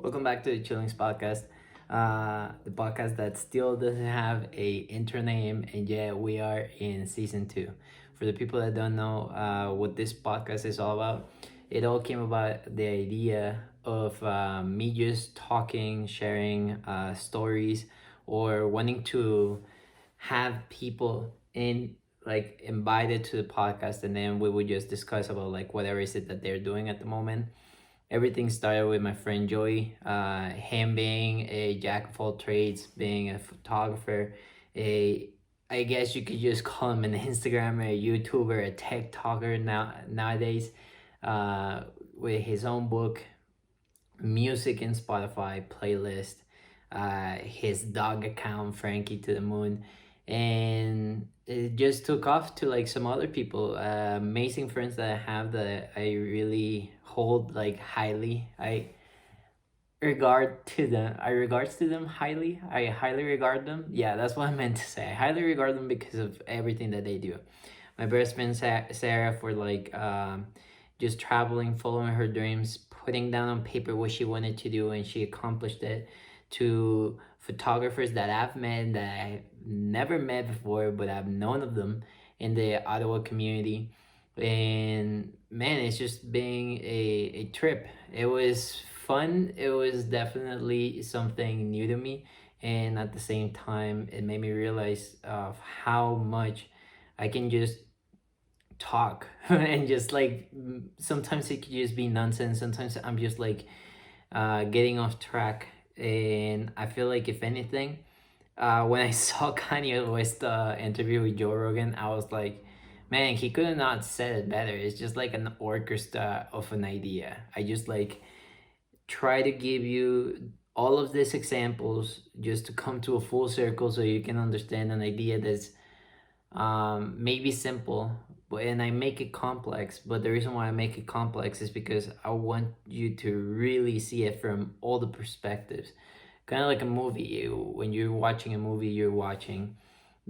Welcome back to the Chillings podcast, the podcast that still doesn't have a intro name, and yet we are in season two. For the people that don't know what this podcast is all about, it all came about the idea of me just talking, sharing stories, or wanting to have people invited to the podcast, and then we would just discuss about like whatever is it that they're doing at the moment. Everything started with my friend Joey, him being a jack of all trades, being a photographer, a I guess you could just call him an Instagrammer, a YouTuber, a TikToker nowadays, uh, with his own book, music in Spotify playlist, his dog account, Frankie to the Moon, and it just took off to like some other people, amazing friends that I have that I really hold like highly. I regards to them highly. I highly regard them. Yeah, that's what I meant to say. I highly regard them because of everything that they do. My best friend Sarah for just traveling, following her dreams, putting down on paper what she wanted to do, and she accomplished it. To photographers that I've met that I've never met before, but I've known of them in the Ottawa community. And man, it's just being a trip. It was fun. It was definitely something new to me. And at the same time, it made me realize of how much I can just talk and just like sometimes it could just be nonsense. Sometimes I'm just like getting off track. And I feel like if anything, when I saw Kanye West interview with Joe Rogan, I was like, man, he could have not said it better. It's just like an orchestra of an idea. I just like try to give you all of these examples just to come to a full circle so you can understand an idea that's maybe simple, but and I make it complex. But the reason why I make it complex is because I want you to really see it from all the perspectives. Kind of like a movie. When you're watching a movie, you're watching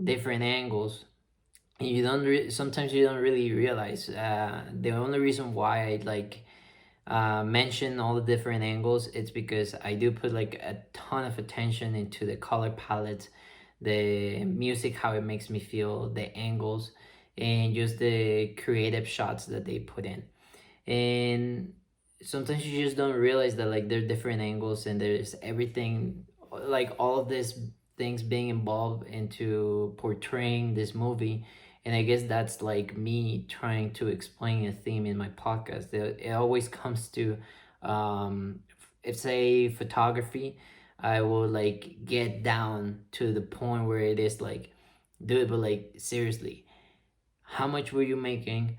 different angles. And sometimes you don't really realize. The only reason why I mention all the different angles, it's because I do put like a ton of attention into the color palette, the music, how it makes me feel, the angles, and just the creative shots that they put in. And sometimes you just don't realize that like there are different angles and there's everything, like all of these things being involved into portraying this movie. And I guess that's like me trying to explain a theme in my podcast. It always comes to if say photography, I will like get down to the point where it is like, dude, but like seriously, how much were you making?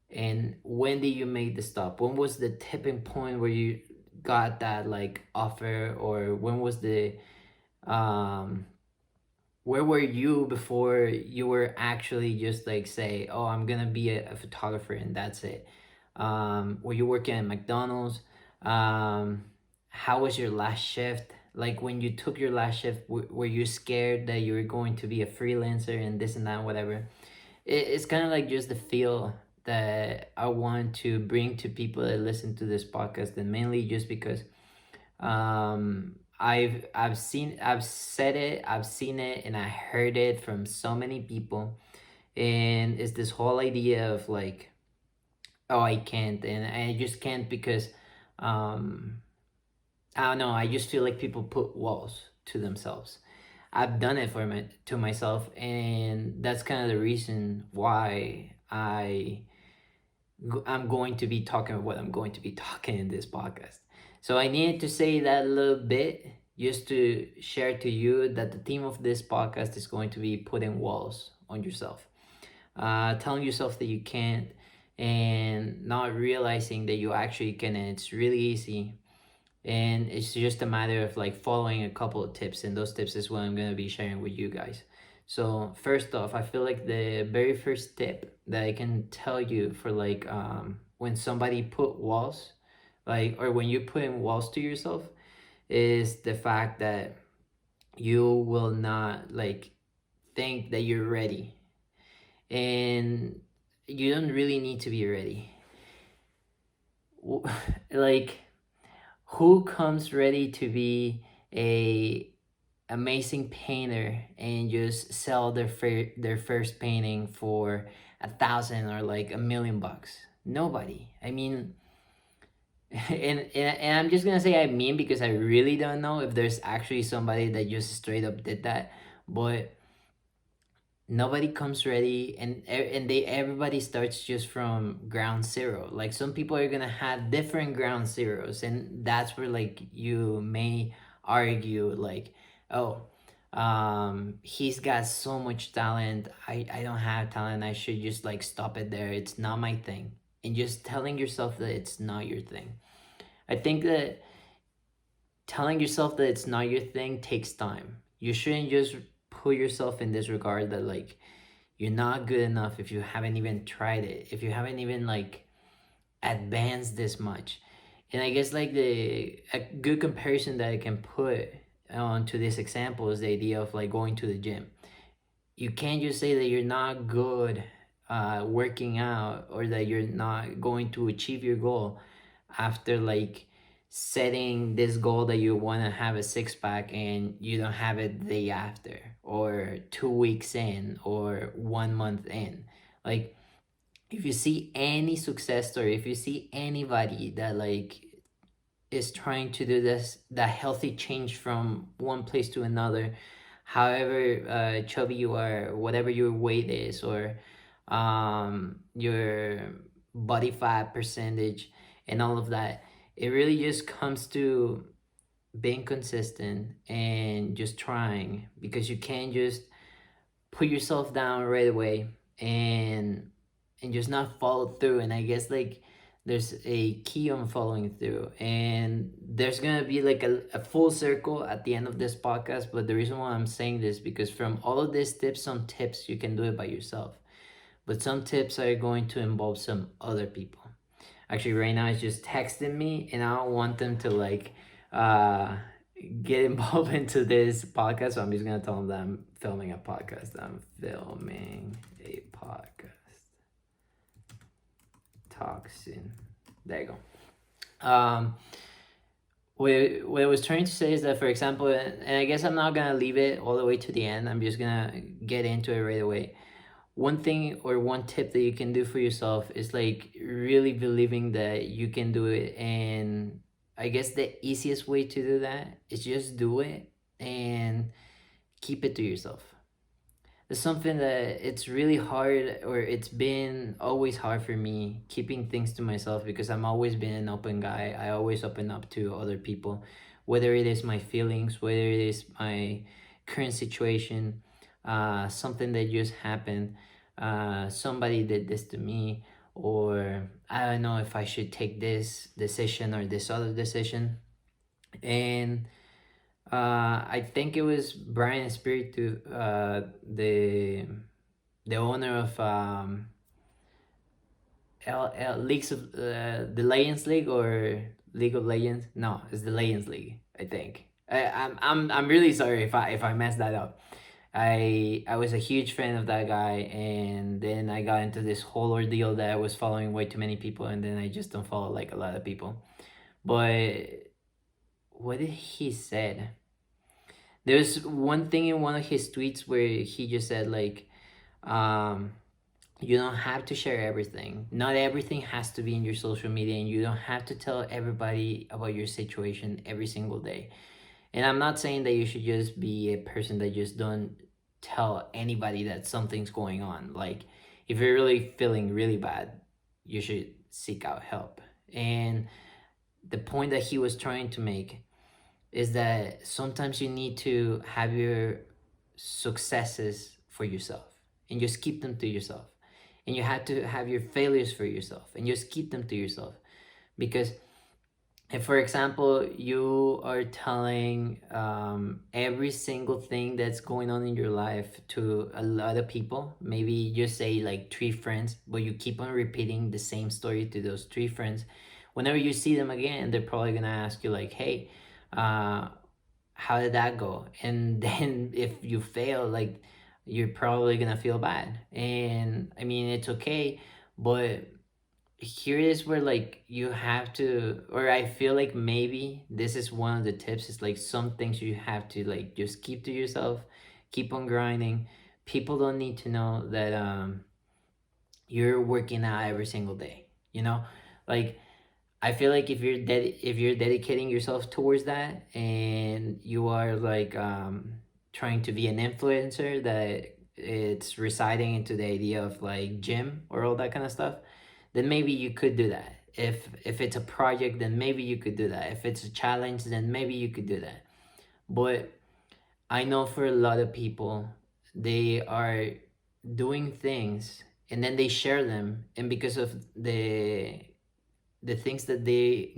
And when did you make the stop? When was the tipping point where you got that like offer? Or when was the um where were you before you were actually just like say, oh, I'm gonna be a photographer and that's it? Were you working at McDonald's? How was your last shift? Like when you took your last shift, were you scared that you were going to be a freelancer and this and that, whatever? It's kind of like just the feel that I want to bring to people that listen to this podcast, and mainly just because I've said it, I've seen it, and I heard it from so many people. And it's this whole idea of like, oh, I can't, and I just can't because um I don't know, I just feel like people put walls to themselves. I've done it to myself, and that's kind of the reason why I'm going to be talking about what I'm going to be talking in this podcast. So I needed to say that a little bit just to share to you that the theme of this podcast is going to be putting walls on yourself, telling yourself that you can't, and not realizing that you actually can. And it's really easy, and it's just a matter of like following a couple of tips, and those tips is what I'm going to be sharing with you guys. So first off, I feel like the very first tip that I can tell you for like when somebody put walls, like, or when you put in walls to yourself, is the fact that you will not like think that you're ready. And you don't really need to be ready. Like, who comes ready to be a amazing painter and just sell their first painting for 1,000 or like $1,000,000? Nobody. I mean, and I'm just gonna say I mean, because I really don't know if there's actually somebody that just straight up did that, but nobody comes ready, and they everybody starts just from ground zero. Like, some people are gonna have different ground zeros, and that's where like you may argue like, oh, he's got so much talent, I don't have talent, I should just like stop it there, it's not my thing. And just telling yourself that it's not your thing. I think that telling yourself that it's not your thing takes time. You shouldn't just put yourself in this regard that like you're not good enough if you haven't even tried it, if you haven't even like advanced this much. And I guess like a good comparison that I can put onto this example is the idea of like going to the gym. You can't just say that you're not good working out, or that you're not going to achieve your goal after like setting this goal that you want to have a six pack and you don't have it the day after, or 2 weeks in, or 1 month in. Like, if you see any success story, if you see anybody that like is trying to do this, that healthy change from one place to another, however chubby you are, whatever your weight is, or your body fat percentage, and all of that, it really just comes to being consistent and just trying, because you can't just put yourself down right away and just not follow through. And I guess like there's a key on following through, and there's gonna be like a full circle at the end of this podcast. But the reason why I'm saying this, because from all of these tips, some tips you can do it by yourself, but some tips are going to involve some other people. Actually, right now it's just texting me, and I don't want them to like uh get involved into this podcast. So I'm just gonna tell them that I'm filming a podcast. I'm filming a podcast. Talk soon. There you go. What I was trying to say is that, for example, and I guess I'm not gonna leave it all the way to the end. I'm just gonna get into it right away. One thing or one tip that you can do for yourself is like really believing that you can do it. And I guess the easiest way to do that is just do it and keep it to yourself. It's something that it's really hard, or it's been always hard for me, keeping things to myself, because I'm always been an open guy. I always open up to other people, whether it is my feelings, whether it is my current situation, something that just happened, somebody did this to me, or I don't know if I should take this decision or this other decision. And I think it was Brian Espiritu, the owner of Leagues of the Legends League, or League of Legends. No, it's the Legends League, I think. I'm really sorry if I messed that up. I was a huge fan of that guy, and then I got into this whole ordeal that I was following way too many people, and then I just don't follow like a lot of people. But what did he said? There's one thing in one of his tweets where he just said like, um, you don't have to share everything. Not everything has to be in your social media, and you don't have to tell everybody about your situation every single day. And I'm not saying that you should just be a person that just don't tell anybody that something's going on. Like, if you're really feeling really bad, you should seek out help. And the point that he was trying to make is that sometimes you need to have your successes for yourself and just keep them to yourself. And you have to have your failures for yourself and just keep them to yourself. Because if, for example, you are telling every single thing that's going on in your life to a lot of people, maybe just say like 3 friends, but you keep on repeating the same story to those 3 friends, whenever you see them again, they're probably gonna ask you like, hey, how did that go? And then if you fail, like, you're probably gonna feel bad. And I mean, it's okay, but here is where like you have to, or I feel like maybe this is one of the tips, is like some things you have to like just keep to yourself, keep on grinding. People don't need to know that you're working out every single day, you know? Like I feel like if you're dedicating yourself towards that, and you are like trying to be an influencer that it's residing into the idea of like gym or all that kind of stuff, then maybe you could do that. If it's a project, then maybe you could do that. If it's a challenge, then maybe you could do that. But I know for a lot of people, they are doing things and then they share them, and because of the things that they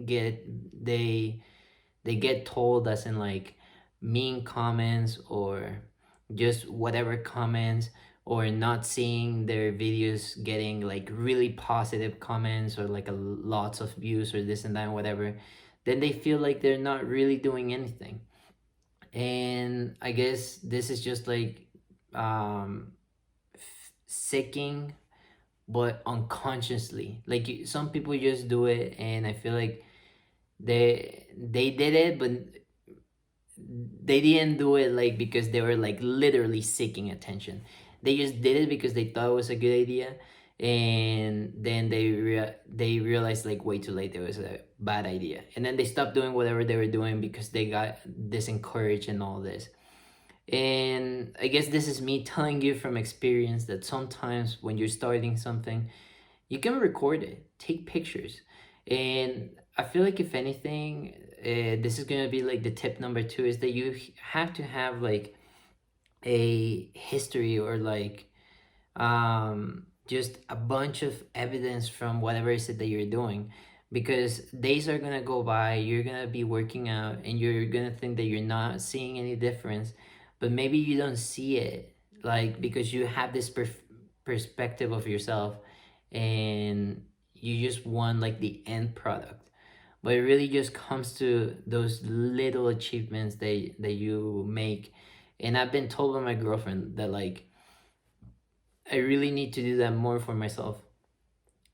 get told, as in like mean comments or just whatever comments, or not seeing their videos getting like really positive comments or like a lots of views or this and that and whatever, then they feel like they're not really doing anything. And I guess this is just like um seeking, but unconsciously. Like some people just do it, and I feel like they did it, but they didn't do it like because they were like literally seeking attention. They just did it because they thought it was a good idea, and then they realized like way too late it was a bad idea, and then they stopped doing whatever they were doing because they got disencouraged and all this. And I guess this is me telling you from experience that sometimes when you're starting something, you can record it, take pictures. And I feel like if anything, this is gonna be like the tip number two, is that you have to have like a history, or like just a bunch of evidence from whatever is it that you're doing, because days are gonna go by, you're gonna be working out and you're gonna think that you're not seeing any difference, but maybe you don't see it, like because you have this perspective of yourself, and you just want like the end product. But it really just comes to those little achievements that you make. And I've been told by my girlfriend that like I really need to do that more for myself.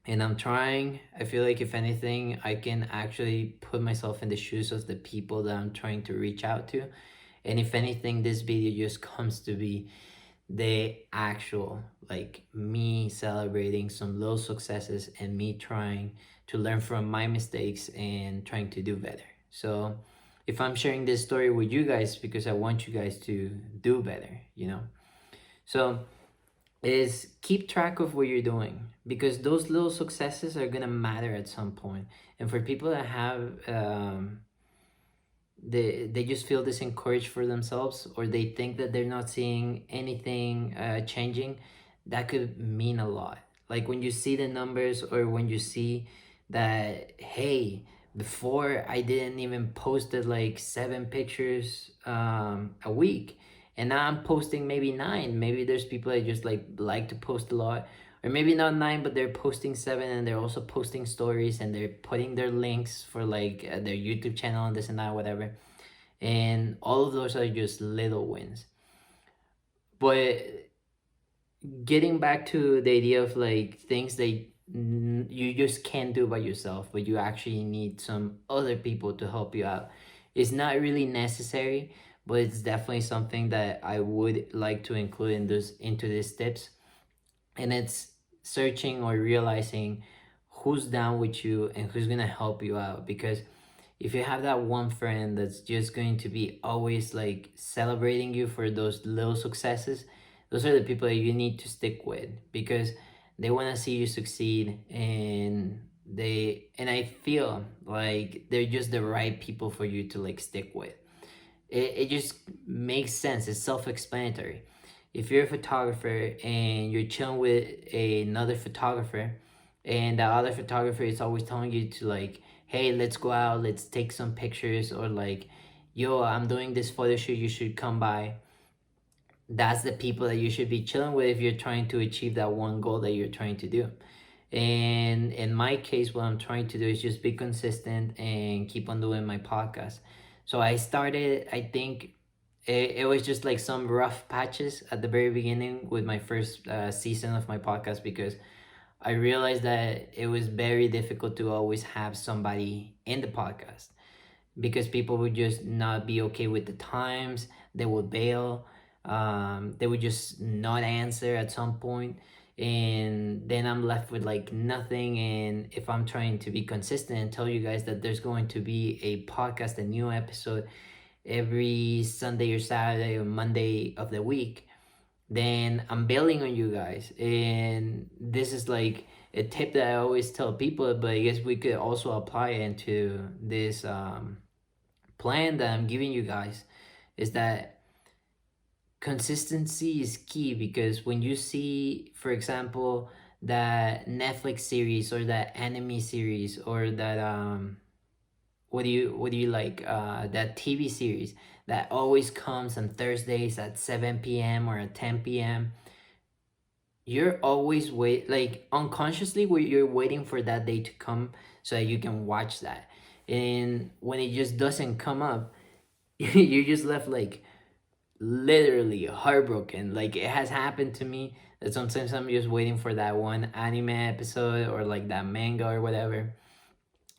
And I'm trying. I feel like if anything, I can actually put myself in the shoes of the people that I'm trying to reach out to. And if anything, this video just comes to be the actual, like me celebrating some little successes and me trying to learn from my mistakes and trying to do better. So if I'm sharing this story with you guys, because I want you guys to do better, you know? So is keep track of what you're doing, because those little successes are gonna matter at some point. And for people that have they just feel disencouraged for themselves, or they think that they're not seeing anything changing, that could mean a lot. Like when you see the numbers, or when you see that, hey, before I didn't even posted like 7 pictures a week, and now I'm posting maybe 9. Maybe there's people that just like to post a lot, or maybe not 9, but they're posting 7, and they're also posting stories, and they're putting their links for like their YouTube channel and this and that, whatever. And all of those are just little wins. But getting back to the idea of like things that you just can't do by yourself, but you actually need some other people to help you out, is not really necessary, but it's definitely something that I would like to include in this into these tips. And it's searching or realizing who's down with you and who's gonna help you out. Because if you have that one friend that's just going to be always like celebrating you for those little successes, those are the people that you need to stick with, because they want to see you succeed, and I feel like they're just the right people for you to like stick with. It just makes sense. It's self-explanatory. If you're a photographer and you're chilling with another photographer, and the other photographer is always telling you to like, hey, let's go out, let's take some pictures, or like, yo, I'm doing this photo shoot, you should come by. That's the people that you should be chilling with if you're trying to achieve that one goal that you're trying to do. And in my case, what I'm trying to do is just be consistent and keep on doing my podcast. So I started, I think it was just like some rough patches at the very beginning with my first season of my podcast, because I realized that it was very difficult to always have somebody in the podcast because people would just not be okay with the times. They would bail. They would just not answer at some point, and then I'm left with like nothing. And if I'm trying to be consistent and tell you guys that there's going to be a podcast, a new episode every Sunday or Saturday or Monday of the week, then I'm bailing on you guys. And this is like a tip that I always tell people, but I guess we could also apply it into this plan that I'm giving you guys, is that consistency is key. Because when you see, for example, that Netflix series or that anime series or that what do you like, that TV series that always comes on Thursdays at 7 p.m. or at 10 p.m., you're always like unconsciously you're waiting for that day to come so that you can watch that. And when it just doesn't come up, you're just left like literally heartbroken. Like it has happened to me that sometimes I'm just waiting for that one anime episode or like that manga or whatever,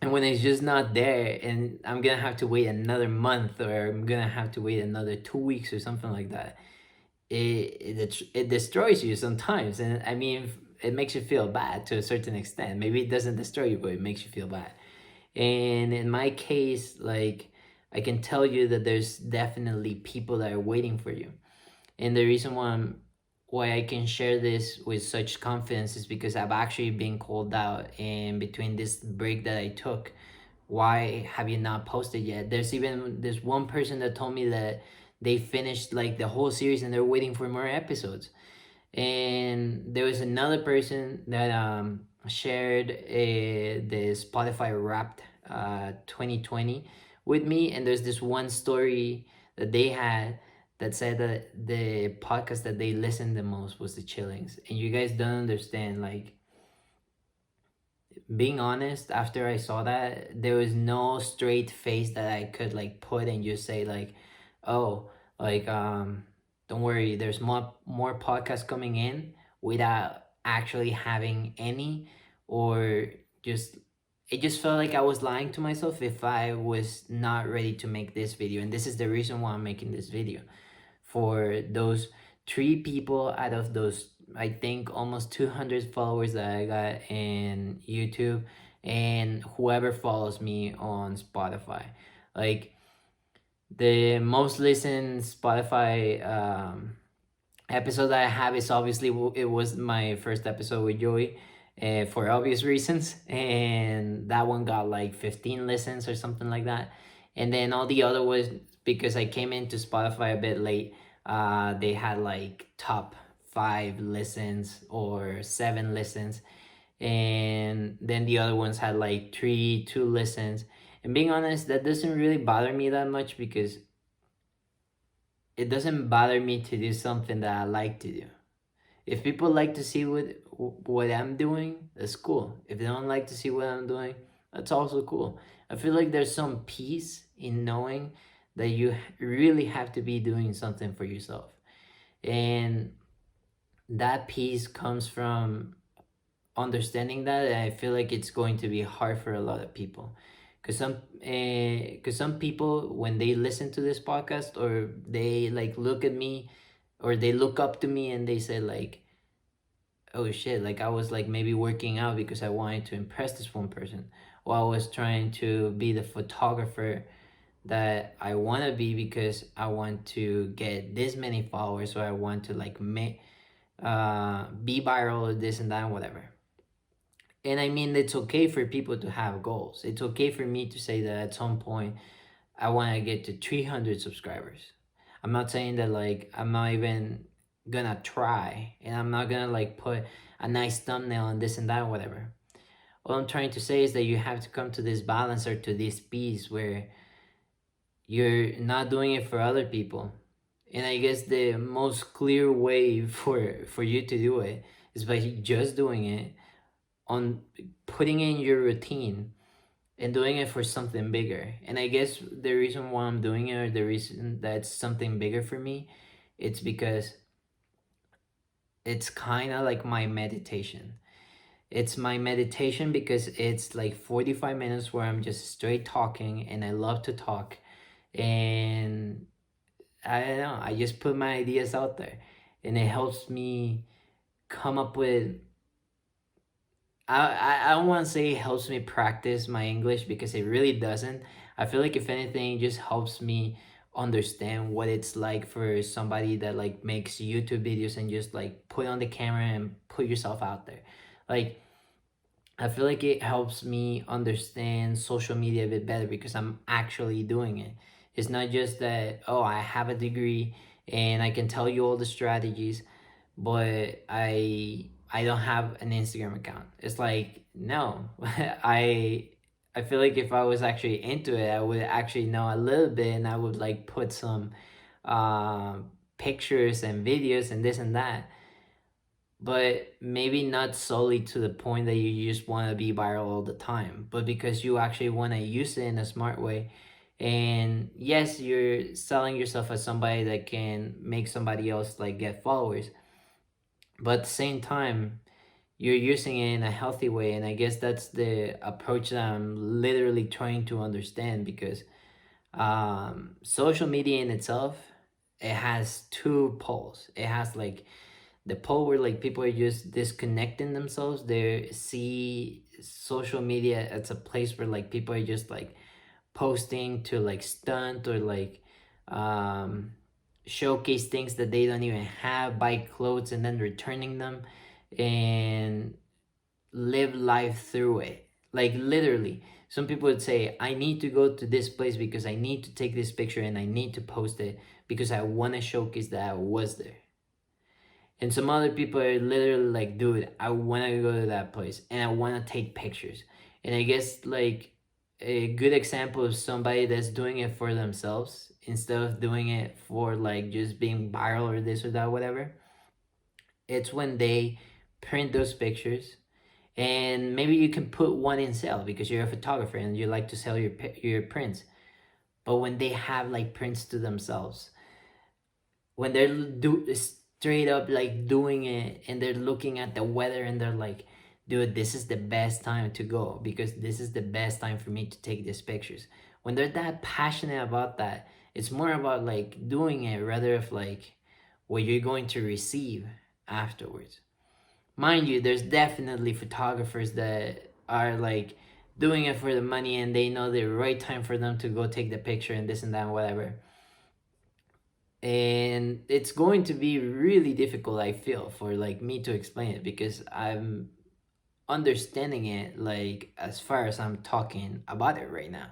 and when it's just not there, and I'm gonna have to wait another month or I'm gonna have to wait another 2 weeks or something like that, it destroys you sometimes. And I mean, it makes you feel bad to a certain extent. Maybe it doesn't destroy you, but it makes you feel bad. And in my case, like, I can tell you that there's definitely people that are waiting for you. And the reason why I can share this with such confidence is because I've actually been called out. And between this break that I took, why have you not posted yet? There's even this one person that told me that they finished like the whole series and they're waiting for more episodes. And there was another person that shared the Spotify Wrapped 2020 with me, and there's this one story that they had that said that the podcast that they listened the most was the Chillings. And you guys don't understand, like, being honest, after I saw that, there was no straight face that I could like put and just say like, oh, like don't worry, there's more podcasts coming in, without actually having any. Or just, it just felt like I was lying to myself if I was not ready to make this video. And this is the reason why I'm making this video, for those 3 people out of those, I think, almost 200 followers that I got in YouTube, and whoever follows me on Spotify. Like, the most listened Spotify episode that I have is obviously, it was my first episode with Joey, for obvious reasons, and that one got like 15 listens or something like that. And then all the other was because I came into Spotify a bit late. They had like top 5 listens or 7 listens, and then the other ones had like 2 listens. And being honest, that doesn't really bother me that much, because it doesn't bother me to do something that I like to do. If people like to see what I'm doing, that's cool. If they don't like to see what I'm doing, that's also cool. I feel like there's some peace in knowing that you really have to be doing something for yourself. And that peace comes from understanding that. And I feel like it's going to be hard for a lot of people, because some people, when they listen to this podcast, or they like look at me, or they look up to me and they say like, oh shit, like I was like maybe working out because I wanted to impress this one person, or I was trying to be the photographer that I want to be because I want to get this many followers, or I want to like make be viral, or this and that and whatever. And I mean, it's okay for people to have goals. It's okay for me to say that at some point I want to get to 300 subscribers. I'm not saying that like I'm not even gonna try, and I'm not gonna like put a nice thumbnail and this and that, whatever. What I'm trying to say is that you have to come to this balance, or to this peace, where you're not doing it for other people. And I guess the most clear way for you to do it is by just doing it, on putting in your routine, and doing it for something bigger. And I guess the reason why I'm doing it, or the reason that's something bigger for me, it's because it's kind of like my meditation. It's my meditation because it's like 45 minutes where I'm just straight talking, and I love to talk. And I don't know, I just put my ideas out there, and it helps me come up with, I don't want to say it helps me practice my English because it really doesn't. I feel like if anything, it just helps me understand what it's like for somebody that like makes YouTube videos and just like put on the camera and put yourself out there. Like, I feel like it helps me understand social media a bit better because I'm actually doing it. It's not just that, oh, I have a degree and I can tell you all the strategies, but I don't have an Instagram account. It's like, no. I feel like if I was actually into it, I would actually know a little bit, and I would like put some pictures and videos and this and that, but maybe not solely to the point that you just want to be viral all the time, but because you actually want to use it in a smart way. And yes, you're selling yourself as somebody that can make somebody else like get followers, but at the same time, you're using it in a healthy way. And I guess that's the approach that I'm literally trying to understand, because social media in itself, it has two poles. It has like the pole where like people are just disconnecting themselves. They see social media as a place where like people are just like posting to like stunt or like um showcase things that they don't even have, buy clothes and then returning them, and live life through it. Like literally, some people would say, I need to go to this place because I need to take this picture and I need to post it because I want to showcase that I was there. And some other people are literally like, dude, I want to go to that place and I want to take pictures. And I guess like a good example of somebody that's doing it for themselves instead of doing it for like just being viral or this or that, whatever, it's when they print those pictures. And maybe you can put one in sale because you're a photographer and you like to sell your prints. But when they have like prints to themselves, when they're straight up like doing it and they're looking at the weather and they're like, dude, this is the best time to go because this is the best time for me to take these pictures. When they're that passionate about that, it's more about like doing it rather of like what you're going to receive afterwards. Mind you, there's definitely photographers that are like doing it for the money and they know the right time for them to go take the picture and this and that and whatever. And it's going to be really difficult, I feel, for like me to explain it because I'm understanding it like as far as I'm talking about it right now.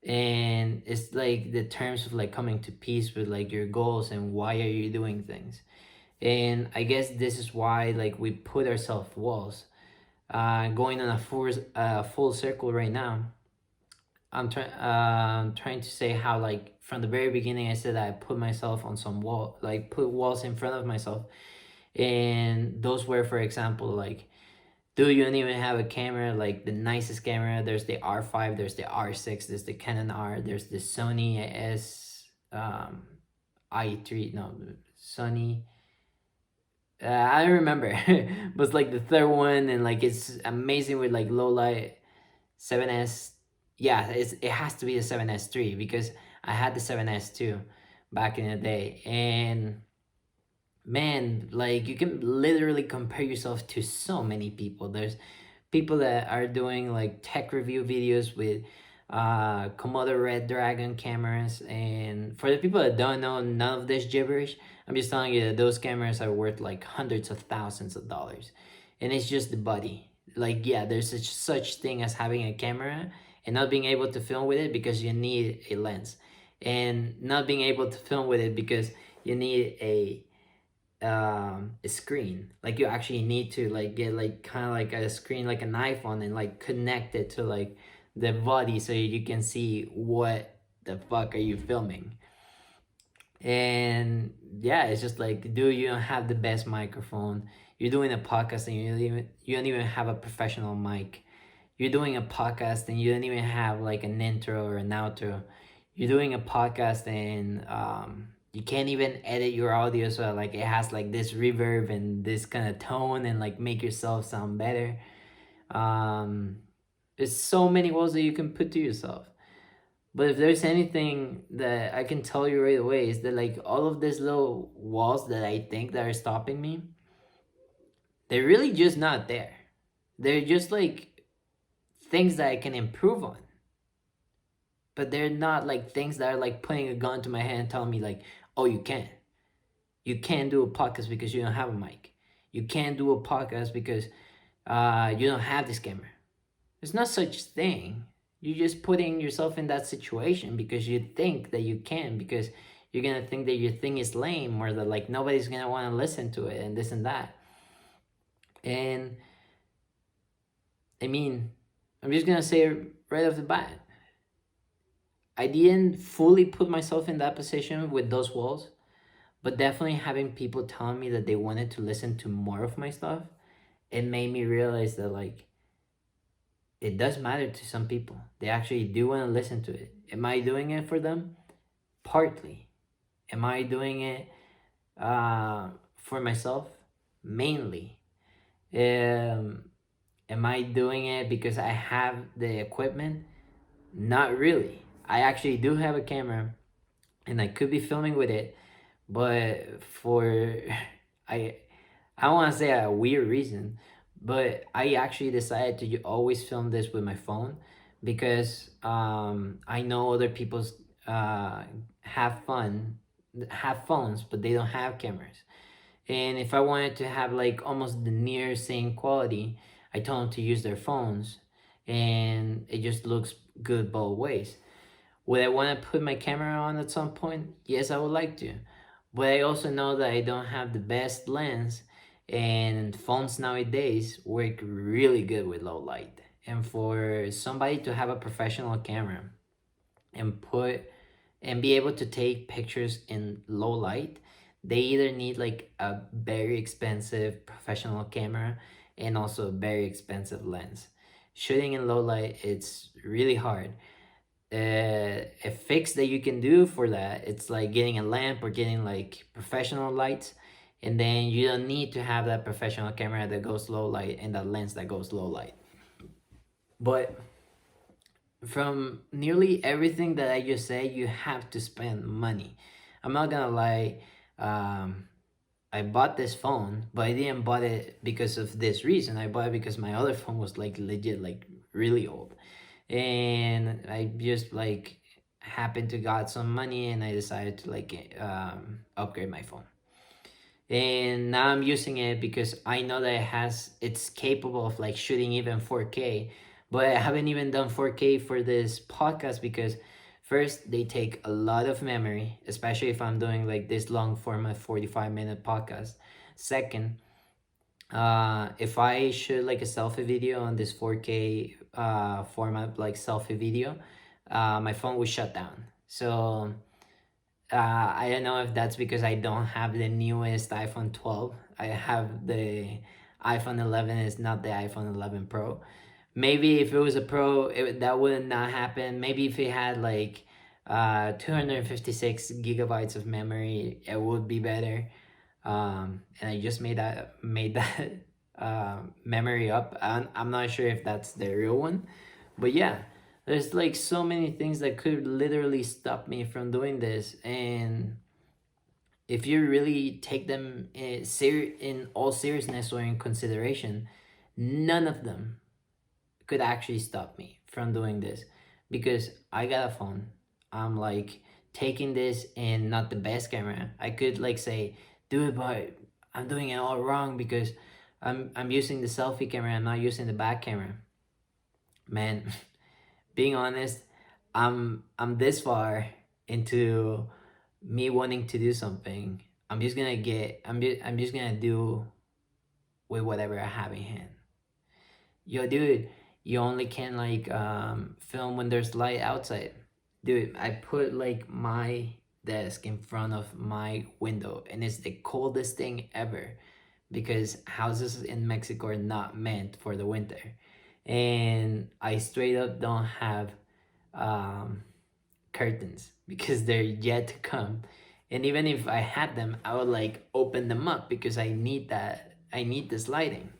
And it's like the terms of like coming to peace with like your goals and why are you doing things. And I guess this is why like we put ourselves walls. Going on a full circle right now. I'm trying to say how like from the very beginning I said that I put myself on some wall, like put walls in front of myself, and those were, for example, like, do you don't even have a camera, like the nicest camera? There's the R5, there's the R6, there's the Canon R, there's the Sony S I3, no, Sony. I don't remember, but it's like the third one, and like it's amazing with like low light 7S. Yeah, it has to be the 7S3 because I had the 7S2 back in the day. And man, like you can literally compare yourself to so many people. There's people that are doing like tech review videos with Komodo Red Dragon cameras. And for the people that don't know none of this gibberish, I'm just telling you that those cameras are worth like hundreds of thousands of dollars. And it's just the body. Like, yeah, there's such thing as having a camera and not being able to film with it because you need a lens. And not being able to film with it because you need a screen. Like you actually need to like get like kind of like a screen like an iPhone and like connect it to like the body so you can see what the fuck are you filming. And yeah, it's just like, dude, you don't have the best microphone. You're doing a podcast and you don't even have a professional mic. You're doing a podcast and you don't even have like an intro or an outro. You're doing a podcast and You can't even edit your audio so like it has like this reverb and this kind of tone and like make yourself sound better. um there's so many walls that you can put to yourself. But if there's anything that I can tell you right away is that like all of these little walls that I think that are stopping me, they're really just not there. They're just like things that I can improve on. But they're not like things that are like putting a gun to my head and telling me like, oh, you can't. You can't do a podcast because you don't have a mic. You can't do a podcast because you don't have this camera. There's no such thing. You're just putting yourself in that situation because you think that you can, because you're gonna think that your thing is lame or that like nobody's gonna want to listen to it and this and that. And I mean, I'm just gonna say right off the bat, I didn't fully put myself in that position with those walls, but definitely having people telling me that they wanted to listen to more of my stuff, it made me realize that like it does matter to some people. They actually do want to listen to it. Am I doing it for them? Partly. Am I doing it for myself? Mainly. Um, am I doing it because I have the equipment? Not really. I actually do have a camera and I could be filming with it, but for I I don't want to say a weird reason, but I actually decided to always film this with my phone because I know other people's have fun have phones, but they don't have cameras. And if I wanted to have like almost the near same quality, I told them to use their phones, and it just looks good both ways. Would I want to put my camera on at some point? Yes, I would like to. But I also know that I don't have the best lens, and phones nowadays work really good with low light. And for somebody to have a professional camera and put and be able to take pictures in low light, they either need like a very expensive professional camera and also a very expensive lens. Shooting in low light, it's really hard. A fix that you can do for that, it's like getting a lamp or getting like professional lights, and then you don't need to have that professional camera that goes low light and that lens that goes low light. But from nearly everything that I just said, you have to spend money. I'm not gonna lie. I bought this phone, but I didn't bought it because of this reason. I bought it because my other phone was like legit, like really old, and I just like happened to got some money, and I decided to like upgrade my phone. And now I'm using it because I know that it's capable of like shooting even 4K, but I haven't even done 4K for this podcast because first they take a lot of memory, especially if I'm doing like this long format 45-minute podcast. Second, if I shoot like a selfie video on this 4K format, like selfie video, my phone will shut down. So I don't know if that's because I don't have the newest iPhone 12. I have the iPhone 11. It's not the iPhone 11 Pro. Maybe if it was a Pro, that would not happen. Maybe if it had like 256 gigabytes of memory, it would be better. And I just made that memory up. I'm not sure if that's the real one, but yeah, there's like so many things that could literally stop me from doing this. And if you really take them in all seriousness or in consideration, none of them could actually stop me from doing this because I got a phone. I'm like taking this in not the best camera. I could like say, dude, but I'm doing it all wrong because I'm using the selfie camera. I'm not using the back camera. Man, being honest, I'm this far into me wanting to do something. I'm just gonna do with whatever I have in hand. Yo, dude, you only can like film when there's light outside. Dude, I put like my desk in front of my window and it's the coldest thing ever because houses in Mexico are not meant for the winter. And I straight up don't have um curtains because they're yet to come. And even if I had them, I would like open them up because I need this lighting.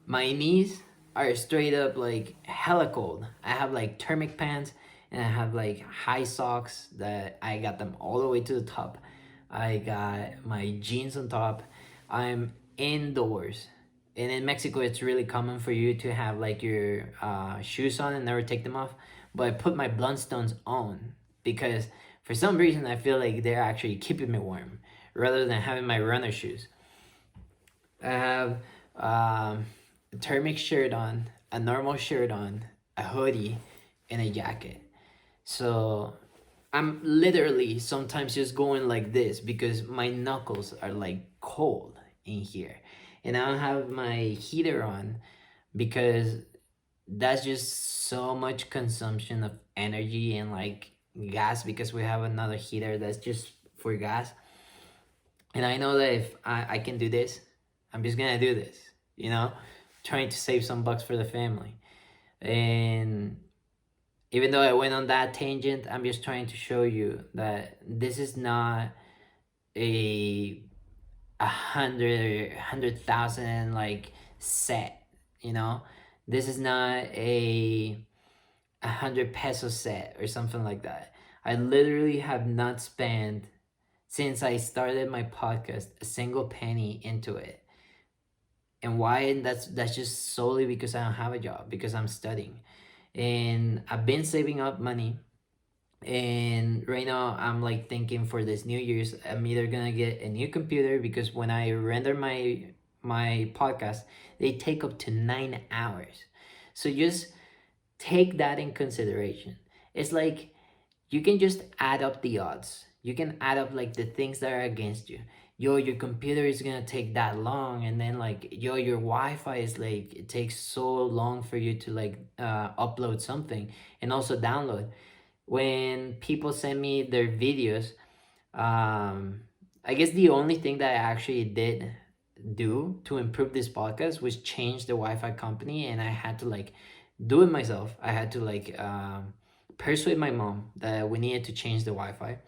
My knees are straight up like hella cold. I have like thermic pants and I have like high socks that I got them all the way to the top. I got my jeans on top. I'm indoors. And in Mexico, it's really common for you to have like your shoes on and never take them off. But I put my Blundstones on because for some reason I feel like they're actually keeping me warm rather than having my runner shoes. I have a thermic shirt on, a normal shirt on, a hoodie, and a jacket. So I'm literally sometimes just going like this because my knuckles are like cold in here. And I don't have my heater on because that's just so much consumption of energy and like gas because we have another heater that's just for gas. And I know that if I can do this, I'm just gonna do this, you know, trying to save some bucks for the family. And even though I went on that tangent, I'm just trying to show you that this is not a 100,000 like set, you know. This is not a 100 peso set or something like that. I literally have not spent since I started my podcast a single penny into it. And why? That's just solely because I don't have a job, because I'm studying. And I've been saving up money. And right now I'm like thinking for this New Year's, I'm either gonna get a new computer because when I render my podcast, they take up to 9 hours. So just take that in consideration. It's like you can just add up the odds. You can add up like the things that are against you. Yo, your computer is gonna take that long, and then like yo, your Wi-Fi is like it takes so long for you to like upload something and also download. When people send me their videos, I guess the only thing that I actually did do to improve this podcast was change the Wi-Fi company, and I had to like do it myself. I had to like persuade my mom that we needed to change the Wi-Fi.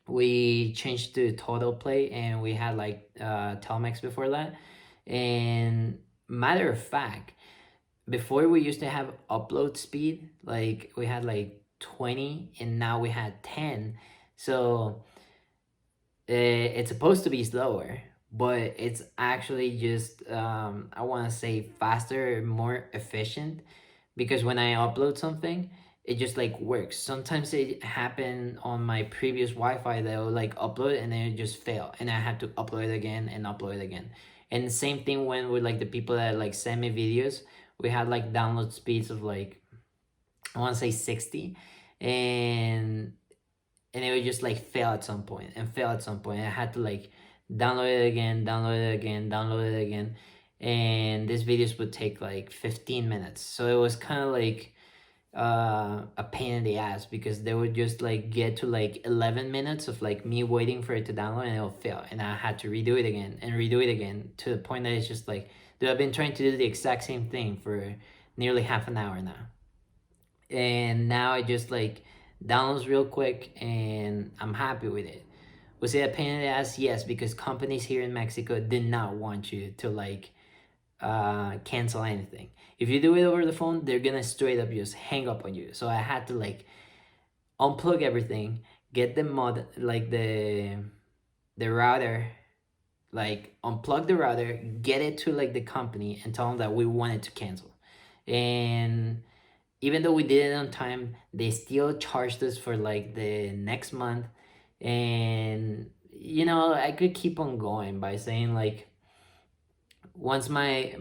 We changed to Total Play, and we had like Telmex before that. And matter of fact, before we used to have upload speed, like we had like 20, and now we had 10. So it's supposed to be slower, but it's actually just I want to say faster, more efficient, because when I upload something, it just like works. Sometimes it happened on my previous Wi-Fi that I would like upload and then it just fail, and I had to upload it again and upload it again. And the same thing when with like the people that like send me videos, we had like download speeds of like I want to say 60, and it would just like fail at some point and fail at some point. I had to like download it again, download it again, download it again, and these videos would take like 15 minutes. So it was kind of like a pain in the ass because they would just like get to like 11 minutes of like me waiting for it to download and it'll fail, and I had to redo it again and redo it again to the point that it's just like, dude, I've been trying to do the exact same thing for nearly half an hour now, and now it just like downloads real quick and I'm happy with it. Was it a pain in the ass? Yes, because companies here in Mexico did not want you to like cancel anything. If you do it over the phone, they're gonna straight up just hang up on you. So I had to like unplug everything, get the mod like the router, like unplug the router, get it to like the company and tell them that we wanted to cancel. And even though we did it on time, they still charged us for like the next month. And you know, I could keep on going by saying like once my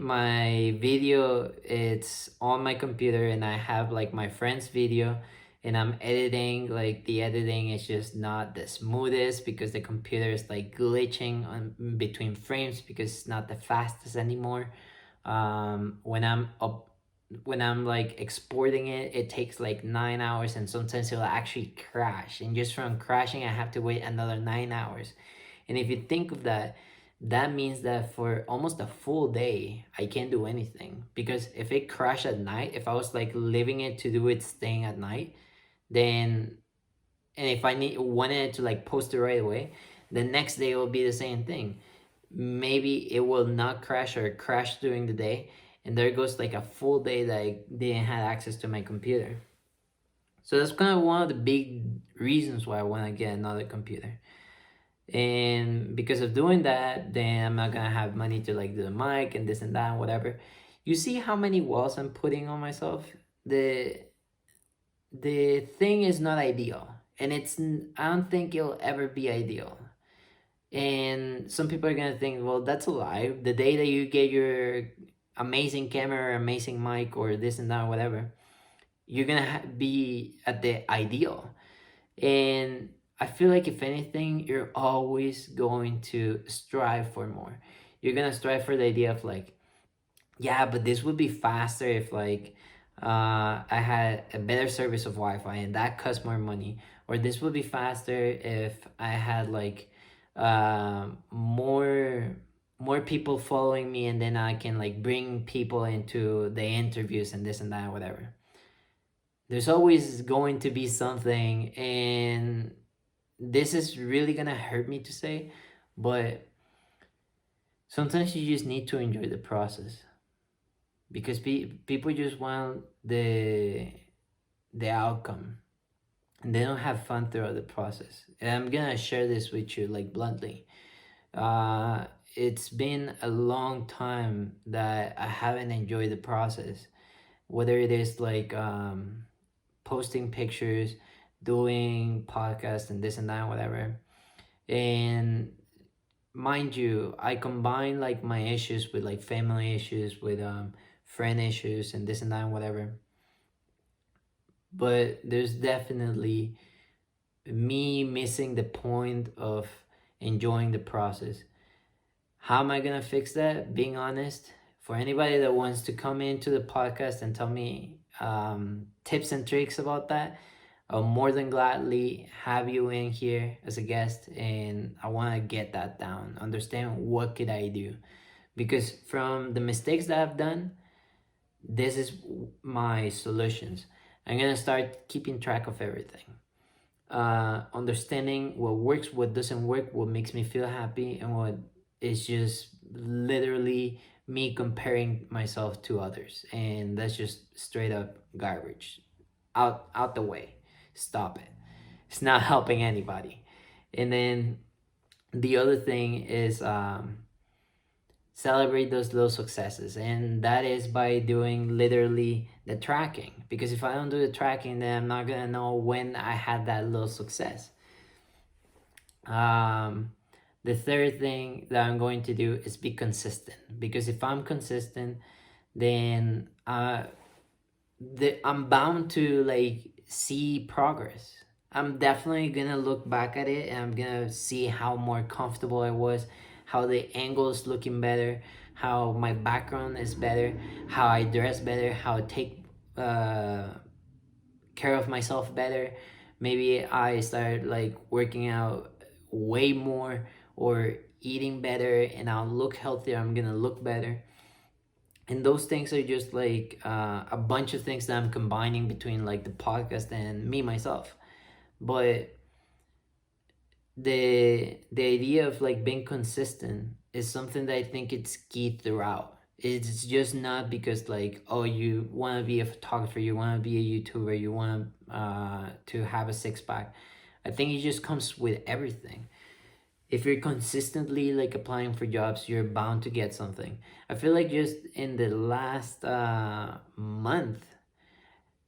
video it's on my computer and I have like my friend's video and I'm editing, like the editing is just not the smoothest because the computer is like glitching on between frames because it's not the fastest anymore. When I'm up when I'm like exporting it, it takes like 9 hours, and sometimes it'll actually crash. And just from crashing, I have to wait another 9 hours. And if you think of that, that means that for almost a full day, I can't do anything. Because if it crashed at night, if I was like leaving it to do its thing at night, then and if I wanted to like post it right away, the next day will be the same thing. Maybe it will not crash or crash during the day, and there goes like a full day that I didn't have access to my computer. So that's kind of one of the big reasons why I want to get another computer. And because of doing that, then I'm not gonna have money to like do the mic and this and that and whatever. You see how many walls I'm putting on myself? The the thing is not ideal, and I don't think it'll ever be ideal. And some people are gonna think, well, that's a lie. The day that you get your amazing camera, amazing mic, or this and that, whatever, you're gonna be at the ideal. And I feel like if anything, you're always going to strive for more. You're gonna strive for the idea of like, yeah, but this would be faster if like I had a better service of Wi-Fi and that costs more money, or this would be faster if I had like more people following me, and then I can like bring people into the interviews and this and that, whatever. There's always going to be something, and this is really gonna hurt me to say, but sometimes you just need to enjoy the process, because people just want the outcome, and they don't have fun throughout the process. And I'm gonna share this with you like bluntly. uh it's been a long time that I haven't enjoyed the process, whether it is like posting pictures, doing podcasts and this and that, whatever. And mind you, I combine like my issues with like family issues, with friend issues and this and that and whatever. But there's definitely me missing the point of enjoying the process. How am I gonna fix that? Being honest, for anybody that wants to come into the podcast and tell me tips and tricks about that, I'll more than gladly have you in here as a guest, and I want to get that down. Understand what could I do, because from the mistakes that I've done, this is my solutions. I'm gonna start keeping track of everything, understanding what works, what doesn't work, what makes me feel happy, and what is just literally me comparing myself to others, and that's just straight up garbage. Out the way. Stop it. It's not helping anybody. And then the other thing is celebrate those little successes, and that is by doing literally the tracking, because if I don't do the tracking, then I'm not gonna know when I had that little success. The third thing that I'm going to do is be consistent, because if I'm consistent, then I'm bound to like see progress. I'm definitely gonna look back at it, and I'm gonna see how more comfortable I was, how the angle is looking better, how my background is better, how I dress better, how I take care of myself better. Maybe I start like working out way more, or eating better, and I'll look healthier. I'm gonna look better. And those things are just like a bunch of things that I'm combining between like the podcast and me myself. But the idea of like being consistent is something that I think it's key throughout. It's just not because like, oh, you want to be a photographer, you want to be a YouTuber, you want to have a six-pack. I think it just comes with everything. If you're consistently like applying for jobs, you're bound to get something. I feel like just in the last month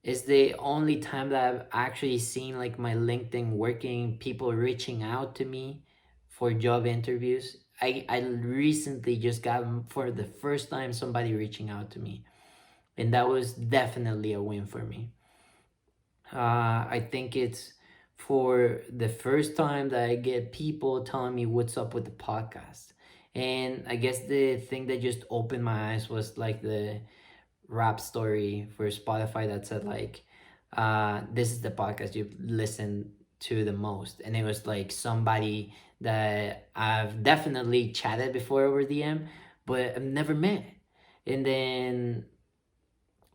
is the only time that I've actually seen like my LinkedIn working, people reaching out to me for job interviews. I recently just got, for the first time, somebody reaching out to me, and that was definitely a win for me. I think it's for the first time that I get people telling me what's up with the podcast. And I guess the thing that just opened my eyes was like the rap story for Spotify that said like, this is the podcast you listen to the most. And it was like somebody that I've definitely chatted before over DM, but I've never met. And then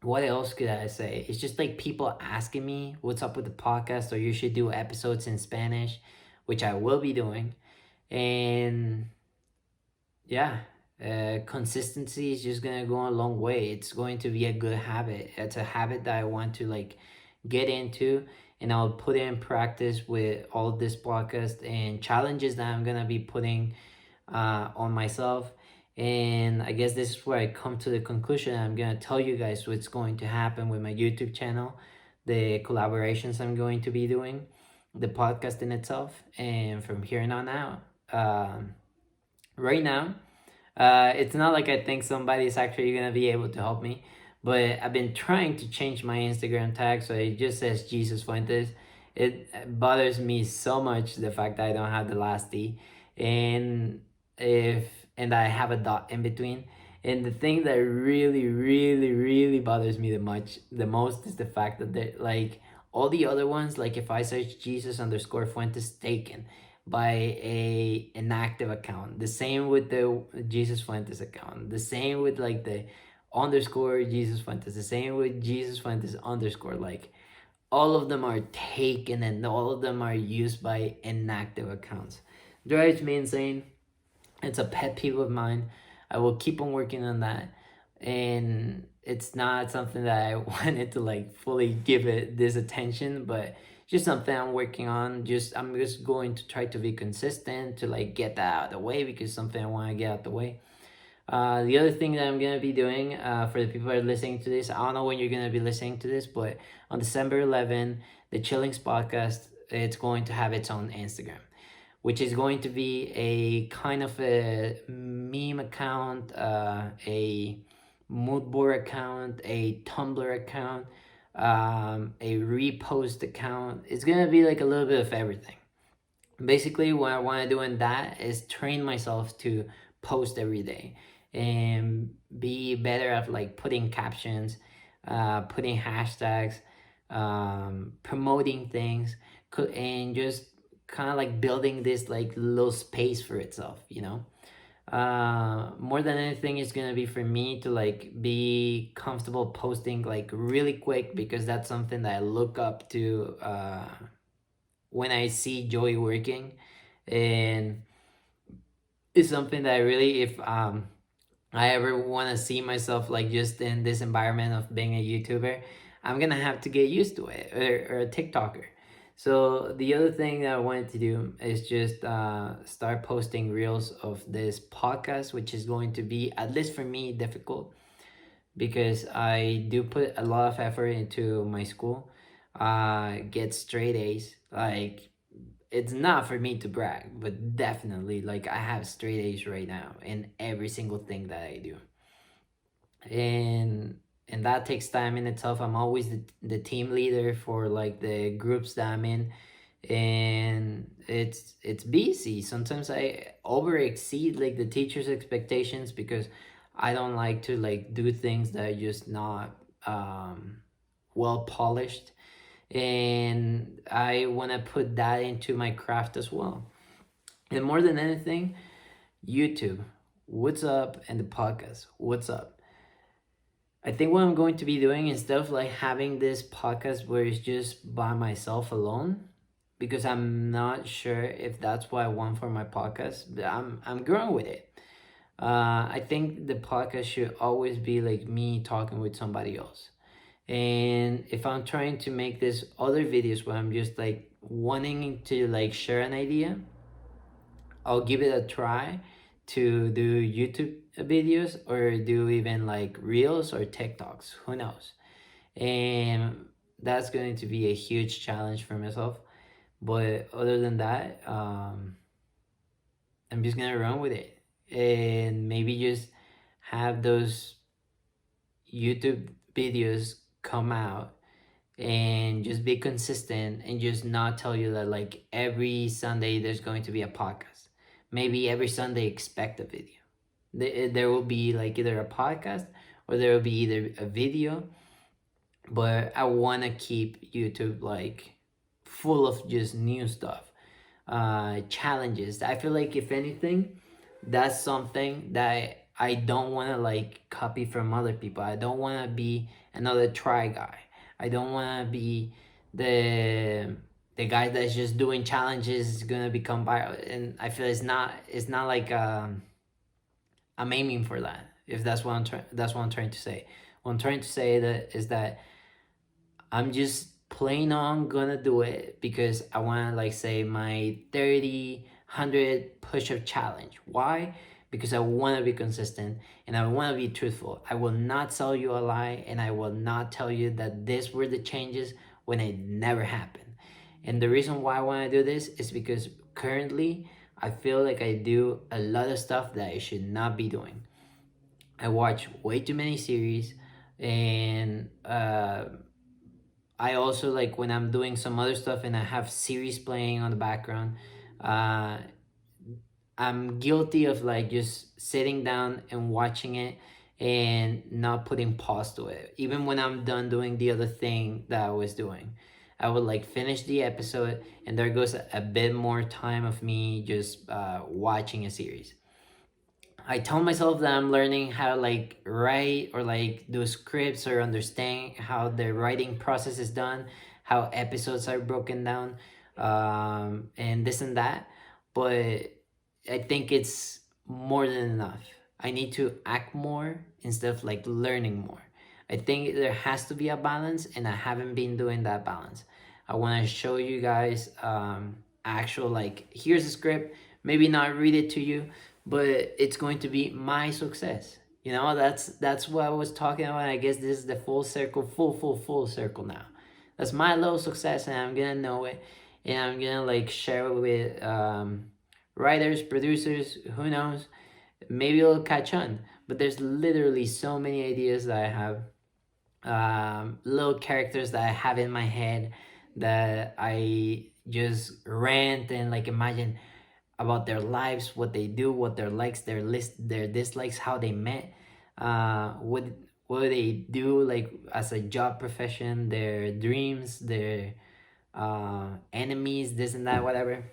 what else could I say? It's just like people asking me what's up with the podcast, or you should do episodes in Spanish, which I will be doing. And yeah, consistency is just gonna go a long way. It's going to be a good habit. It's a habit that I want to like get into, and I'll put it in practice with all of this podcast and challenges that I'm gonna be putting on myself. And I guess this is where I come to the conclusion. I'm gonna tell you guys what's going to happen with my YouTube channel, the collaborations I'm going to be doing, the podcast in itself, and from here on out. Right now, it's not like I think somebody's actually gonna be able to help me, but I've been trying to change my Instagram tag so it just says Jesus Fuentes. It bothers me so much the fact that I don't have the last D, and if and I have a dot in between. And the thing that really, really, really bothers me the most is the fact that they like all the other ones. Like if I search Jesus underscore Fuentes taken by a inactive account. The same with the Jesus Fuentes account. The same with like the underscore Jesus Fuentes. The same with Jesus Fuentes underscore. Like all of them are taken and all of them are used by inactive accounts. Drives me insane. It's a pet peeve of mine. I will keep on working on that. And it's not something that I wanted to like fully give it this attention, but just something I'm working on. I'm just going to try to be consistent to like get that out of the way, because something I want to get out the way. The other thing that I'm gonna be doing for the people that are listening to this, I don't know when you're gonna be listening to this, but on December 11, the Chillings podcast, it's going to have its own Instagram, which is going to be a kind of a meme account, a mood board account, a Tumblr account, a repost account. It's gonna be like a little bit of everything. Basically, what I want to do in that is train myself to post every day and be better at like putting captions, putting hashtags, promoting things, and just kind of like building this like little space for itself, you know. More than anything, it's gonna be for me to like be comfortable posting like really quick, because that's something that I look up to when I see Joey working. And it's something that I really, if I ever want to see myself like just in this environment of being a YouTuber, I'm gonna have to get used to it, or a TikToker. So the other thing that I wanted to do is just start posting reels of this podcast, which is going to be, at least for me, difficult, because I do put a lot of effort into my school. Get straight A's. Like, it's not for me to brag, but definitely, like, I have straight A's right now in every single thing that I do. And that takes time in itself. I'm always the team leader for like the groups that I'm in, and it's busy. Sometimes I over exceed like the teacher's expectations, because I don't like to like do things that are just not well polished, and I want to put that into my craft as well. And more than anything, YouTube, what's up, and the podcast, what's up. I think what I'm going to be doing, instead of like having this podcast where it's just by myself alone, because I'm not sure if that's what I want for my podcast, but I'm growing with it. I think the podcast should always be like me talking with somebody else. And if I'm trying to make this other videos where I'm just like wanting to like share an idea, I'll give it a try to do YouTube videos, or do even like reels or TikToks, who knows. And that's going to be a huge challenge for myself. But other than that, I'm just gonna run with it, and maybe just have those YouTube videos come out, and just be consistent, and just not tell you that like every Sunday there's going to be a podcast. Maybe every Sunday expect a video. There will be like either a podcast, or there will be either a video, but I want to keep YouTube like full of just new stuff, challenges. I feel like if anything, that's something that I don't want to like copy from other people. I don't want to be another try guy. I don't want to be the the guy that's just doing challenges is gonna become viral. And I feel it's not like I'm aiming for that. If that's what that's what I'm trying to say. What I'm trying to say that is that I'm just plain on gonna do it because I want to, like, say my 30 100 push-up challenge. Why? Because I want to be consistent and I want to be truthful. I will not sell you a lie, and I will not tell you that this were the changes when it never happened. And the reason why I want to do this is because currently I feel like I do a lot of stuff that I should not be doing. I watch way too many series, and I also, like, when I'm doing some other stuff and I have series playing on the background, uh, I'm guilty of, like, just sitting down and watching it and not putting pause to it. Even when I'm done doing the other thing that I was doing, I would, like, finish the episode, and there goes a bit more time of me just watching a series. I tell myself that I'm learning how to, like, write or like do scripts or understand how the writing process is done, how episodes are broken down, and this and that. But I think it's more than enough. I need to act more instead of, like, learning more. I think there has to be a balance, and I haven't been doing that balance. I want to show you guys actual, like, here's a script, maybe not read it to you, but it's going to be my success. You know, that's what I was talking about. I guess this is the full circle, full circle now. That's my little success, and I'm gonna know it, and I'm gonna, like, share it with writers, producers, who knows. Maybe it'll catch on. But there's literally so many ideas that I have, little characters that I have in my head that I just rant and, like, imagine about their lives, what they do, what their likes, their list, their dislikes, how they met, what they do, like, as a job profession, their dreams, their enemies, this and that, whatever.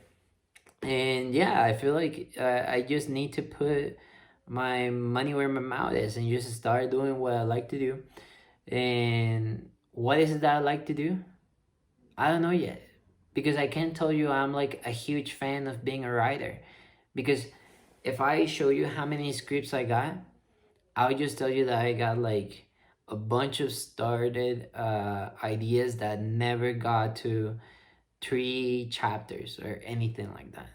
And yeah, I feel like I just need to put my money where my mouth is and just start doing what I like to do. And what is it that I like to do? I don't know yet, because I can't tell you I'm, like, a huge fan of being a writer. Because if I show you how many scripts I got, I'll just tell you that I got, like, a bunch of started ideas that never got to 3 chapters or anything like that.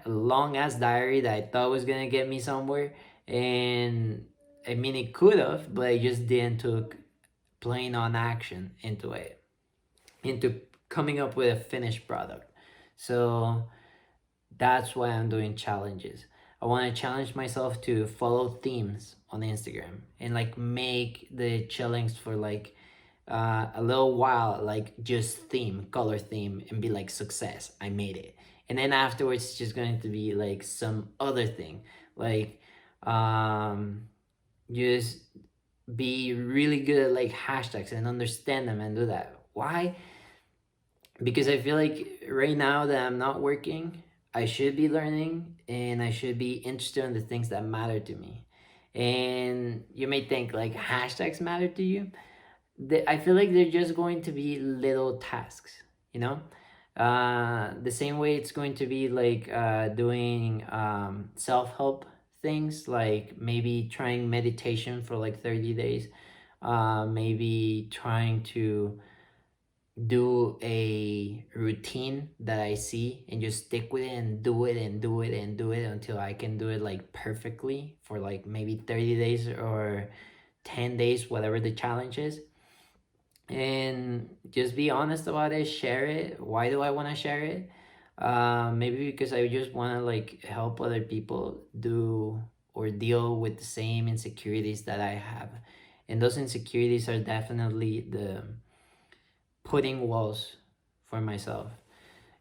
A long ass diary that I thought was gonna get me somewhere, and I mean, it could have, but I just didn't took plain on action into coming up with a finished product. So that's why I'm doing challenges. I want to challenge myself to follow themes on Instagram and, like, make the challenge for, like, a little while, like, just theme, color theme, and be like, success, I made it. And then afterwards, it's just going to be, like, some other thing, like, just be really good at, like, hashtags and understand them and do that. Why? Because I feel like right now that I'm not working, I should be learning and I should be interested in the things that matter to me. And you may think, like, hashtags matter to you. I feel like they're just going to be little tasks, you know? The same way it's going to be, like, doing self help things, like maybe trying meditation for, like, 30 days, maybe trying to do a routine that I see and just stick with it and do it and do it and do it until I can do it, like, perfectly for, like, maybe 30 days or 10 days, whatever the challenge is. And just be honest about it, share it. Why do I want to share it? Maybe because I just want to, like, help other people do or deal with the same insecurities that I have. And those insecurities are definitely the putting walls for myself.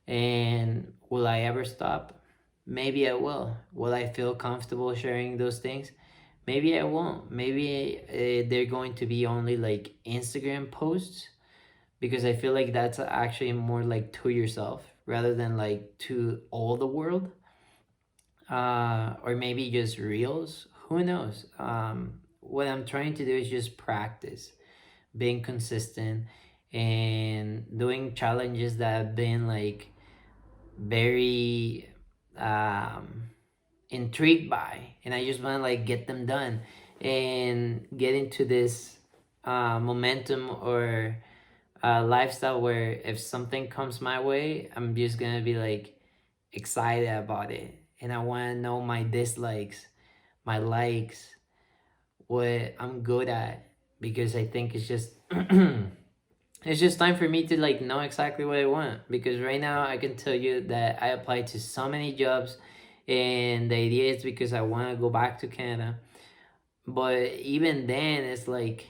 And will I ever stop? Maybe I will. Will I feel comfortable sharing those things? Maybe I won't. Maybe they're going to be only, like, Instagram posts, because I feel like that's actually more, like, to yourself rather than, like, to all the world. Or maybe just reels. Who knows? What I'm trying to do is just practice. being consistent, and doing challenges that have been like very um intrigued by, and I just want to like get them done and get into this momentum or lifestyle where if something comes my way, I'm just gonna be like excited about it, and I want to know my dislikes, my likes, what I'm good at, because I think it's just it's just time for me to like know exactly what I want, because right now I can tell you that I applied to so many jobs, and the idea is because I want to go back to Canada. But even then, it's like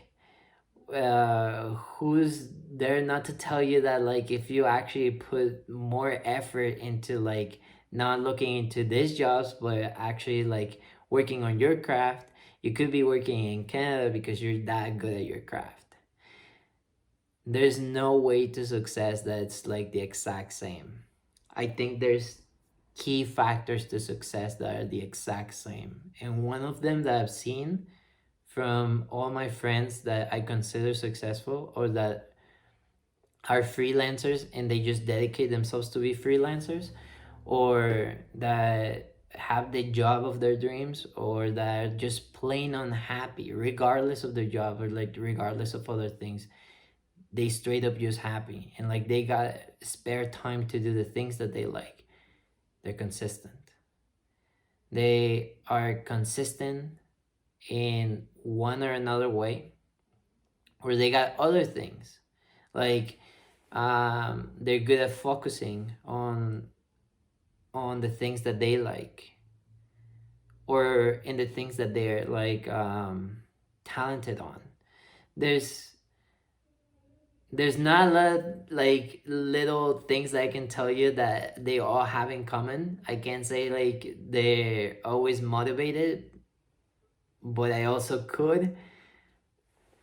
who's there not to tell you that like if you actually put more effort into like not looking into these jobs but actually like working on your craft, you could be working in Canada because you're that good at your craft. There's no way to success that's like the exact same. I think there's key factors to success that are the exact same, and one of them that I've seen from all my friends that I consider successful or that are freelancers and they just dedicate themselves to be freelancers, or that have the job of their dreams, or that are just plain unhappy regardless of their job or like regardless of other things. They straight up just happy and like they got spare time to do the things that they like. They're consistent. They are consistent in one or another way, or they got other things like they're good at focusing on the things that they like, or in the things that they're like talented on. there's there's not a lot like little things that I can tell you that they all have in common. I can't say like they're always motivated, but I also could.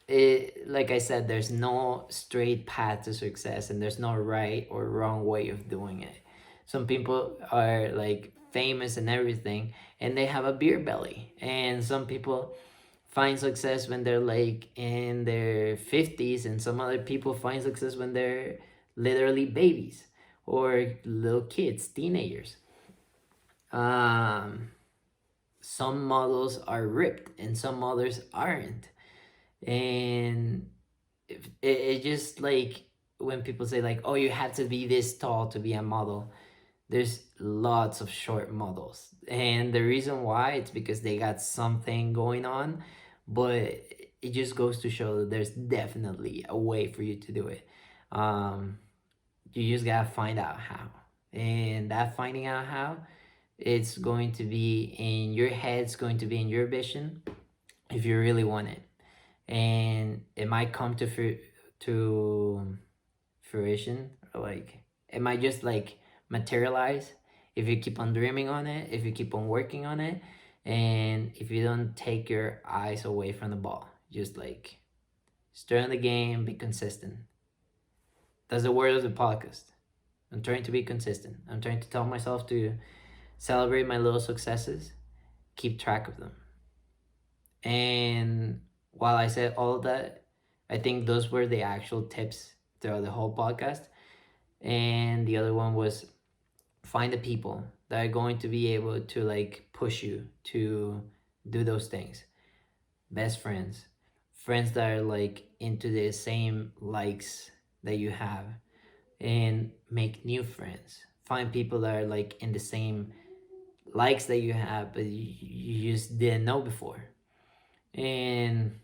It, like I said, there's no straight path to success and there's no right or wrong way of doing it. Some people are like famous and everything and they have a beer belly, and some people find success when they're like in their 50s, and some other people find success when they're literally babies or little kids, teenagers. um some models are ripped and some others aren't, and it just like when people say like, oh, you have to be this tall to be a model, there's lots of short models, and the reason why it's because they got something going on. But it just goes to show that there's definitely a way for you to do it. um you just gotta find out how, and that finding out how, it's going to be in your head, it's going to be in your vision if you really want it, and it might come to fruition, or like it might just like materialize if you keep on dreaming on it, if you keep on working on it, and if you don't take your eyes away from the ball. Just like stir in the game, be consistent. That's the word of the podcast. I'm trying to be consistent. I'm trying to tell myself to celebrate my little successes, keep track of them. And while I said all of that, I think those were the actual tips throughout the whole podcast. And the other one was find the people that are going to be able to like push you to do those things. Best friends, friends that are like into the same likes that you have, and make new friends. Find people that are like in the same likes that you have, but you just didn't know before. And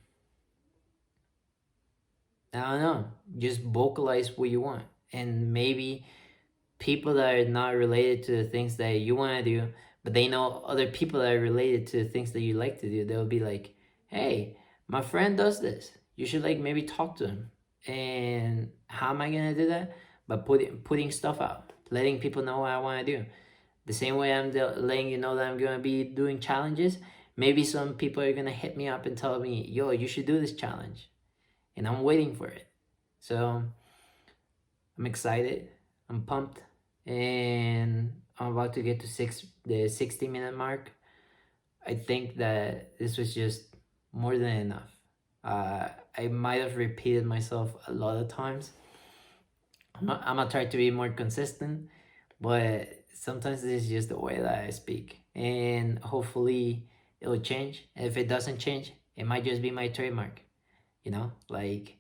I don't know, just vocalize what you want. And maybe people that are not related to the things that you want to do, but they know other people that are related to the things that you like to do, they'll be like, hey, my friend does this. You should like maybe talk to him. And how am I going to do that? By putting stuff out, letting people know what I want to do. The same way I'm letting you know that I'm going to be doing challenges, maybe some people are going to hit me up and tell me, yo, you should do this challenge. And I'm waiting for it. So I'm excited. I'm pumped. And I'm about to get to the 60-minute mark. I think that this was just more than enough. I might have repeated myself a lot of times. I'm gonna try to be more consistent, but sometimes this is just the way that I speak, and hopefully it'll change. If it doesn't change, it might just be my trademark. Like,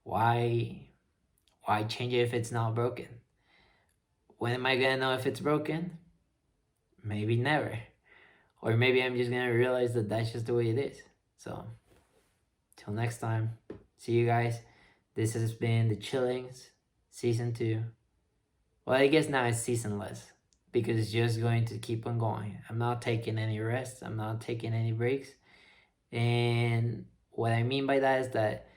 why change it if it's not broken? When am I gonna know if it's broken? Maybe never. Or maybe I'm just gonna realize that that's just the way it is. So, till next time, see you guys. This has been the Chillings, season 2. Well, I guess now it's seasonless because it's just going to keep on going. I'm not taking any rest, I'm not taking any breaks. And what I mean by that is that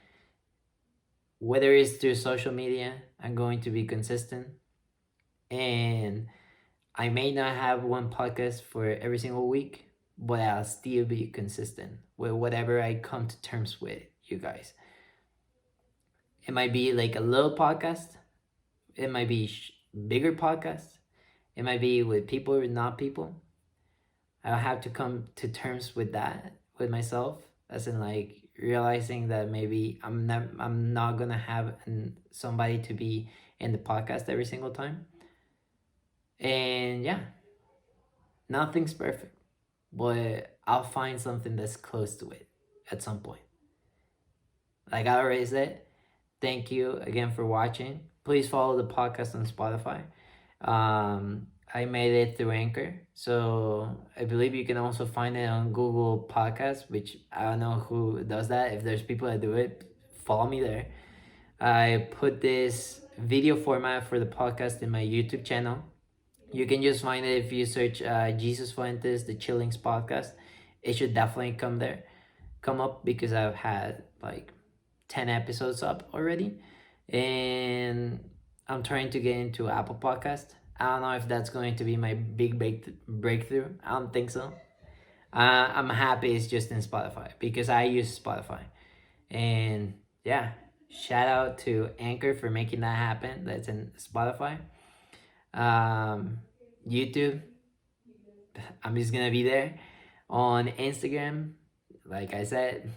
whether it's through social media, I'm going to be consistent. And I may not have one podcast for every single week, but I'll still be consistent with whatever I come to terms with, you guys. It might be like a little podcast. It might be bigger podcast. It might be with people or not people. I'll have to come to terms with that with myself, as in like realizing that maybe I'm not gonna have somebody to be in the podcast every single time. And yeah, nothing's perfect, but I'll find something that's close to it at some point. Like I already said, thank you again for watching. Please follow the podcast on Spotify. I made it through Anchor, so I believe you can also find it on Google Podcasts, which I don't know who does that. If there's people that do it, follow me there. I put this video format for the podcast in my YouTube channel. You can just find it if you search Jesus Fuentes, the Chillings podcast. It should definitely come up because I've had like 10 episodes up already. And I'm trying to get into Apple Podcast. I don't know if that's going to be my big breakthrough. I don't think so. I'm happy it's just in Spotify because I use Spotify. And yeah, shout out to Anchor for making that happen. That's in Spotify. YouTube, I'm just gonna be there. On Instagram, like I said,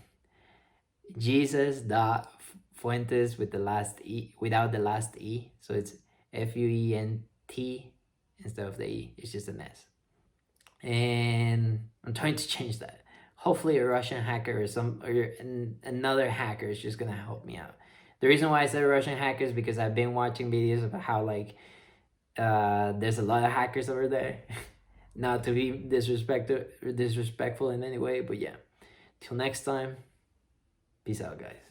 Jesus.Fuentes with the last E, without the last E. So it's FUENT instead of the E. It's just an S. And I'm trying to change that. Hopefully a Russian hacker or another hacker is just gonna help me out. The reason why I said Russian hacker is because I've been watching videos of how like there's a lot of hackers over there. Not to be disrespectful in any way, but yeah. Till next time, peace out, guys.